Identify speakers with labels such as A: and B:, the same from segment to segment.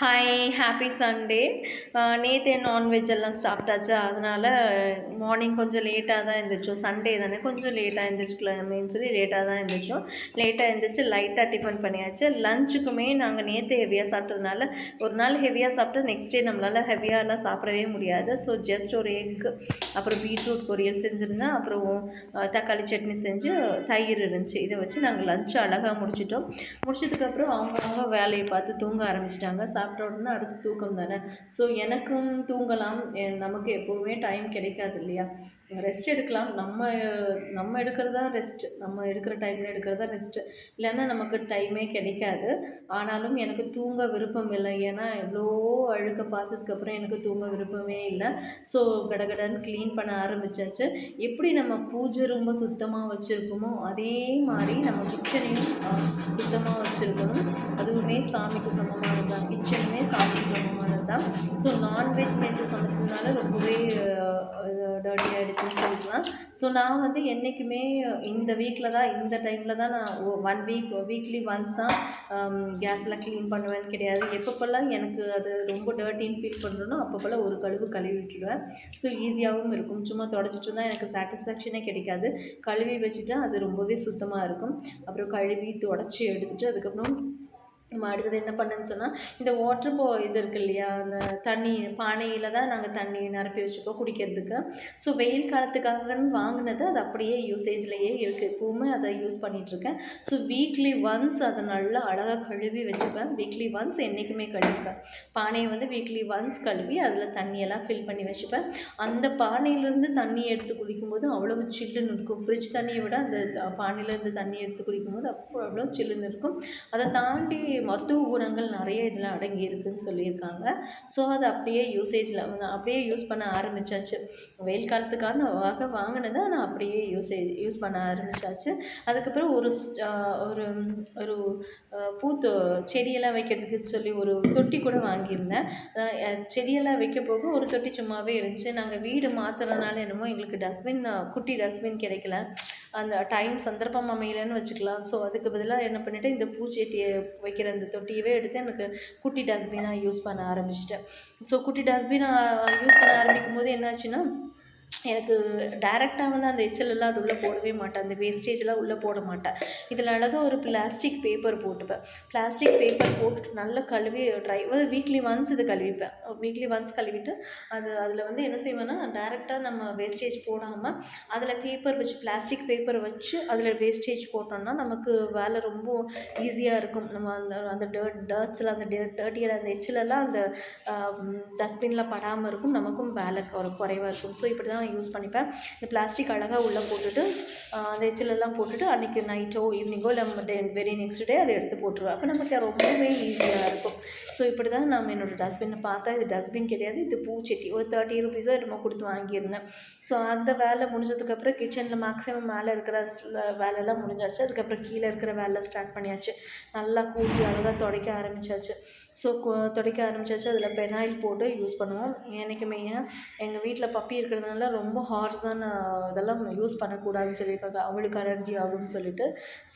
A: Hi happy Sunday. நேற்று non veg எல்லாம் சாப்பிட்டாச்சா, அதனால் மார்னிங் கொஞ்சம் லேட்டாக தான் எழுந்திரிச்சோம். சண்டே தானே கொஞ்சம் லேட்டாக எழுந்திரிச்சிக்கலாமேன்னு சொல்லி லேட்டாக தான் எழுந்திரிச்சோம். லேட்டாக எழுந்திரிச்சு லைட்டாக டிஃபன் பண்ணியாச்சு. லஞ்சுக்குமே நாங்கள் நேற்று ஹெவியாக சாப்பிட்டதுனால ஒரு நாள் ஹெவியாக சாப்பிட்டா நெக்ஸ்ட் டே நம்மளால் ஹெவியாகலாம் சாப்பிடவே முடியாது. ஸோ ஜஸ்ட் ஒரு எக், அப்புறம் பீட்ரூட் பொரியல் செஞ்சுருந்தேன், அப்புறம் தக்காளி சட்னி செஞ்சு தயிர் இருந்துச்சு. இதை வச்சு நாங்கள் லஞ்சு அழகாக முடிச்சிட்டோம். முடிச்சதுக்கப்புறம் அவங்கவுங்க வேலையை பார்த்து தூங்க ஆரம்பிச்சிட்டாங்க. சாப்பிட்ட உடனே அடுத்து தூக்கம் தானே. ஸோ எனக்கும் தூங்கலாம், நமக்கு எப்போவுமே டைம் கிடைக்காது இல்லையா. ரெஸ்ட் எடுக்கலாம், நம்ம நம்ம எடுக்கிறதா ரெஸ்ட்டு, நம்ம எடுக்கிற டைமில் எடுக்கிறதா ரெஸ்ட்டு, இல்லைன்னா நமக்கு டைமே கிடைக்காது. ஆனாலும் எனக்கு தூங்க விருப்பம் இல்லை. ஏன்னா எவ்வளோ அழுக்க பார்த்ததுக்கப்புறம் எனக்கு தூங்க விருப்பமே இல்லை. ஸோ கடகடன்னு க்ளீன் பண்ண ஆரம்பித்தாச்சு. எப்படி நம்ம பூஜை ரொம்ப சுத்தமாக வச்சுருக்கோமோ அதே மாதிரி நம்ம கிச்சனையும் சுத்தமாக வச்சுருக்கணும். அதுவுமே சாமிக்கு சமமானது தான், கிச்சனுமே சாமிக்கு சமமானது தான். ஸோ நான்வெஜ் நேற்று சமைச்சதுனால ரொம்பவே டர்ட்டி ஆகிடுச்சுன்னு சொல்லிக்கலாம். ஸோ நான் வந்து என்றைக்குமே இந்த வீக்கில் தான், இந்த டைமில் தான் நான் வீக்லி ஒன்ஸ் தான் கேஸ்லாம் க்ளீன் பண்ணுவேன்னு கிடையாது. எப்பப்போல்லாம் எனக்கு அது ரொம்ப டர்ட்டின்னு ஃபீல் பண்ணுறனோ அப்பப்போல்லாம் ஒரு கழுவி விட்டுடுவேன். ஸோ ஈஸியாகவும் இருக்கும். சும்மா தொடச்சிட்டு இருந்தால் எனக்கு சாட்டிஸ்ஃபேக்ஷனே கிடைக்காது. கழுவி வச்சுட்டா அது ரொம்பவே சுத்தமாக இருக்கும். அப்புறம் கழுவி தொடச்சி எடுத்துகிட்டு அதுக்கப்புறம் நம்ம அடுத்தது என்ன பண்ணேன்னு சொன்னால், இந்த இது இருக்குது இல்லையா, அந்த தண்ணி பானையில் தான் நாங்கள் தண்ணி நிரப்பி வச்சுப்போம் குடிக்கிறதுக்கு. ஸோ வெயில் காலத்துக்காகன்னு வாங்கினது அது அப்படியே யூசேஜ்லேயே இருக்குது. எப்போவுமே அதை யூஸ் பண்ணிகிட்ருக்கேன். ஸோ வீக்லி ஒன்ஸ் அதை நல்லா அழகாக கழுவி வச்சுப்பேன். வீக்லி ஒன்ஸ் என்றைக்குமே கழுவிப்பேன். பானையை வந்து வீக்லி ஒன்ஸ் கழுவி அதில் தண்ணியெல்லாம் ஃபில் பண்ணி வச்சுப்பேன். அந்த பானையிலேருந்து தண்ணி எடுத்து குடிக்கும்போது அவ்வளவு சில்லுன்னு இருக்கும். ஃப்ரிட்ஜ் தண்ணியை விட அந்த பானையிலேருந்து தண்ணி எடுத்து குடிக்கும்போது அவ்வளோ சில்லுன்னு இருக்கும். அதை தாண்டி மருத்துவ குணங்கள் நிறைய இதில் அடங்கி இருக்குதுன்னு சொல்லியிருக்காங்க. ஸோ அதை அப்படியே அப்படியே யூஸ் பண்ண ஆரம்பித்தாச்சு. வெயில் காலத்துக்கான வாங்கினதை நான் அப்படியே யூஸ் பண்ண ஆரம்பித்தாச்சு. அதுக்கப்புறம் ஒரு ஒரு செடியெல்லாம் வைக்கிறதுக்கு சொல்லி ஒரு தொட்டி கூட வாங்கியிருந்தேன். செடியெல்லாம் வைக்க போக ஒரு தொட்டி சும்மாவே இருந்துச்சு. நாங்கள் வீடு மாற்றுறதுனால என்னமோ எங்களுக்கு குட்டி டஸ்ட்பின் கிடைக்கல. அந்த சந்தர்ப்பம் அமையலன்னு வச்சுக்கலாம். ஸோ அதுக்கு பதிலாக என்ன பண்ணிவிட்டு இந்த பூச்செடியை வைக்கிற அந்த தொட்டியவே எடுத்து எனக்கு குட்டி டஸ்ட்பினாக யூஸ் பண்ண ஆரம்பிச்சிட்டேன். ஸோ குட்டி டஸ்ட்பினாக யூஸ் பண்ண ஆரம்பிக்கும் போது என்னாச்சுன்னா, எனக்கு டைரெக்டாக வந்து அந்த எச்சலெல்லாம் அது உள்ளே போடவே மாட்டேன். அந்த வேஸ்டேஜெலாம் உள்ளே போட மாட்டேன். இதில் அழகாக ஒரு பிளாஸ்டிக் பேப்பர் போட்டுப்பேன். பிளாஸ்டிக் பேப்பர் போட்டுட்டு நல்லா கழுவி வீக்லி ஒன்ஸ் இது கழுவிப்பேன். வீக்லி ஒன்ஸ் கழுவிட்டு அதில் வந்து என்ன செய்வேன்னா, டைரெக்டாக நம்ம வேஸ்டேஜ் போடாமல் அதில் பிளாஸ்டிக் பேப்பர் வச்சு அதில் வேஸ்டேஜ் போட்டோம்னா நமக்கு வேலை ரொம்ப ஈஸியாக இருக்கும். நம்ம அந்த டர்ட்ஸில் அந்த டர்ட்டியில் அந்த எச்சிலெல்லாம் அந்த டஸ்ட்பினில் படாமல் இருக்கும். நமக்கும் வேலை குறைவாக இருக்கும். ஸோ இப்படி தான் யூஸ் பண்ணிப்பேன். இந்த பிளாஸ்டிக் அழகாக உள்ளே போட்டுட்டு அந்த எச்சிலெல்லாம் போட்டுட்டு அன்றைக்கி நைட்டோ ஈவினிங்கோ இல்லை வெரி நெக்ஸ்ட் டே அதை எடுத்து போட்டுருவேன். அப்போ நமக்கு ரொம்பவே ஈஸியாக இருக்கும். ஸோ இப்படி தான் நான் என்னோடய டஸ்ட்பினை பார்த்தா, இது டஸ்ட்பின் கிடையாது, இது பூச்செட்டி. ஒரு 30 rupees என்னமோ கொடுத்து வாங்கியிருந்தேன். ஸோ அந்த வேலை முடிஞ்சதுக்கப்புறம் கிச்சனில் மேக்ஸிமம் மேலே இருக்கிற வேலையெல்லாம் முடிஞ்சாச்சு. அதுக்கப்புறம் கீழே இருக்கிற வேலை ஸ்டார்ட் பண்ணியாச்சு. நல்லா கூட்டி அழகாக துடைக்க ஆரம்பித்தாச்சு. ஸோ துடைக்க ஆரம்பித்தாச்சு. அதில் பெனாயில் போட்டு யூஸ் பண்ணுவோம். எனக்கு மெயினாக எங்கள் வீட்டில் பப்பி இருக்கிறதுனால ரொம்ப ஹார்ஸான இதெல்லாம் யூஸ் பண்ணக்கூடாதுன்னு சொல்லியிருக்காங்க, அவளுக்கு அலர்ஜி ஆகும்னு சொல்லிட்டு.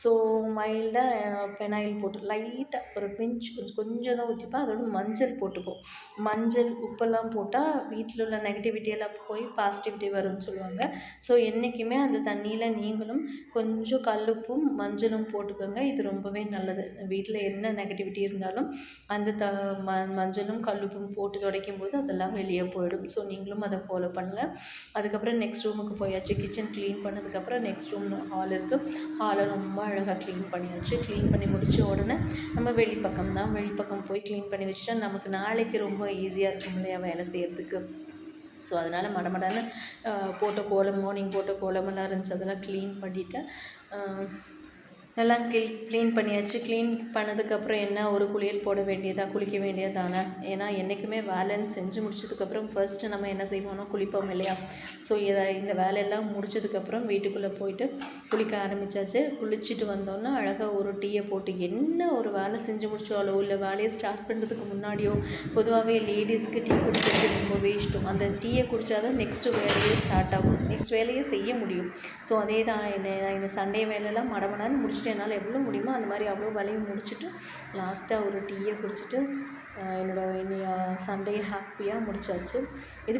A: ஸோ மைல்டாக பெனாயில் போட்டு லைட்டாக ஒரு பிஞ்ச் கொஞ்சம் தான் ஊற்றிப்பேன். அதோட மஞ்சள் போட்டுப்போம். மஞ்சள் உப்பெல்லாம் போட்டால் வீட்டில் உள்ள நெகட்டிவிட்டியெல்லாம் போய் பாசிட்டிவிட்டி வரும்னு சொல்லுவாங்க. ஸோ என்றைக்குமே அந்த தண்ணியில் நீங்களும் கொஞ்சம் கல்லுப்பும் மஞ்சளும் போட்டுக்கோங்க. இது ரொம்பவே நல்லது. வீட்டில் என்ன நெகட்டிவிட்டி இருந்தாலும் அந்த மஞ்சளும் கல்லுப்பும் போட்டு துடைக்கும் போது அதெல்லாம் வெளியே போயிடும். ஸோ நீங்களும் அதை ஃபாலோ பண்ணுங்கள். அதுக்கப்புறம் நெக்ஸ்ட் ரூமுக்கு போயாச்சு. கிச்சன் க்ளீன் பண்ணதுக்கப்புறம் நெக்ஸ்ட் ரூம் ஹால் இருக்குது. ஹாலை ரொம்ப அழகாக க்ளீன் பண்ணியாச்சு. க்ளீன் பண்ணி முடித்த உடனே நம்ம வெளிப்பக்கம் போய் க்ளீன் பண்ணி வச்சுட்டா நமக்கு நாளைக்கு ரொம்ப ஈஸியாக இருக்கும் இல்லையா வேலை செய்கிறதுக்கு. ஸோ அதனால் மடமடன்னு மார்னிங் போட்ட கோலமெல்லாம் இருந்துச்சு, அதெல்லாம் க்ளீன் பண்ணிவிட்டேன். நல்லா க்ளீன் பண்ணியாச்சு. க்ளீன் பண்ணதுக்கப்புறம் என்ன, ஒரு குளியல் போட குளிக்க வேண்டியதானே. ஏன்னா என்றைக்குமே வேலைன்னு செஞ்சு முடிச்சதுக்கப்புறம் ஃபர்ஸ்ட்டு நம்ம என்ன செய்வோம்னா குளிப்போம் இல்லையா. ஸோ இந்த வேலையெல்லாம் முடிச்சதுக்கப்புறம் வீட்டுக்குள்ளே போயிட்டு குளிக்க ஆரம்பித்தாச்சு. குளிச்சுட்டு வந்தோன்னா அழகாக ஒரு டீயை போட்டு என்ன ஒரு வேலை செஞ்சு முடிச்சாலோ இல்லை வேலையை ஸ்டார்ட் பண்ணுறதுக்கு முன்னாடியோ பொதுவாகவே லேடிஸ்க்கு டீ குடிக்கிறது ரொம்பவே இஷ்டம். அந்த டீயை குடித்தாதான் நெக்ஸ்ட்டு வேலையே ஸ்டார்ட் ஆகும், நெக்ஸ்ட் வேலையை செய்ய முடியும். ஸோ அதே தான் இந்த சண்டே வேலையெல்லாம் மடமடான்னு முடிச்சுட்டு என்னால் எவ்வளோ முடியுமோ அந்த மாதிரி அவ்வளோ வேலையும் முடிச்சுட்டு லாஸ்ட்டாக ஒரு டீயை குடிச்சிட்டு என்னோடய சண்டே ஹாப்பியாக முடிச்சாச்சு. இதுக்கு